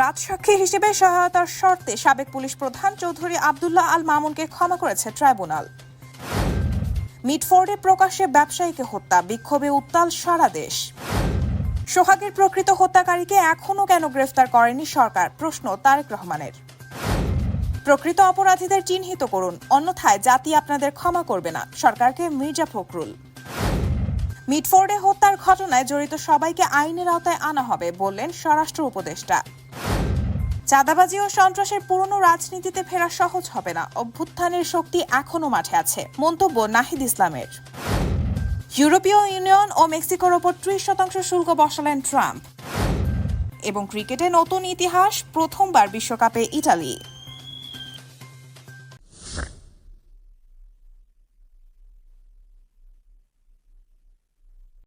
রাজসাক্ষী হিসেবে সহায়তার শর্তে সাবেক পুলিশ প্রধান চৌধুরী আব্দুল্লাহ আল মামুনকে ক্ষমা করেছে ট্রাইব্যুনাল। মিটফোর্ডে প্রকাশ্যে ব্যবসায়ীকে হত্যা, বিক্ষোভে উত্তাল সারা দেশ। সোহাগের প্রকৃত হত্যাকারীকে এখনও কেন গ্রেফতার করেনি সরকার, প্রশ্ন তারেক রহমানের। প্রকৃত অপরাধীদের চিহ্নিত করুন, অন্যথায় জাতি আপনাদের ক্ষমা করবে না, সরকারকে মির্জা ফখরুল। মিটফোর্ডে হত্যার ঘটনায় জড়িত সবাইকে আইনের আওতায় আনা হবে বললেন স্বরাষ্ট্র উপদেষ্টা। চাঁদাবাজি ও সন্ত্রাসের পুরনো রাজনীতিতে ফেরা সহজ হবে না, অভ্যুত্থানের শক্তি এখনো মাঠে আছে, মন্তব্য নাহিদ ইসলামের। ইউরোপীয় ইউনিয়ন ও মেক্সিকোর ওপর ৩০% শুল্ক বসালেন ট্রাম্প। এবং ক্রিকেটে নতুন ইতিহাস, প্রথমবার বিশ্বকাপে ইতালি।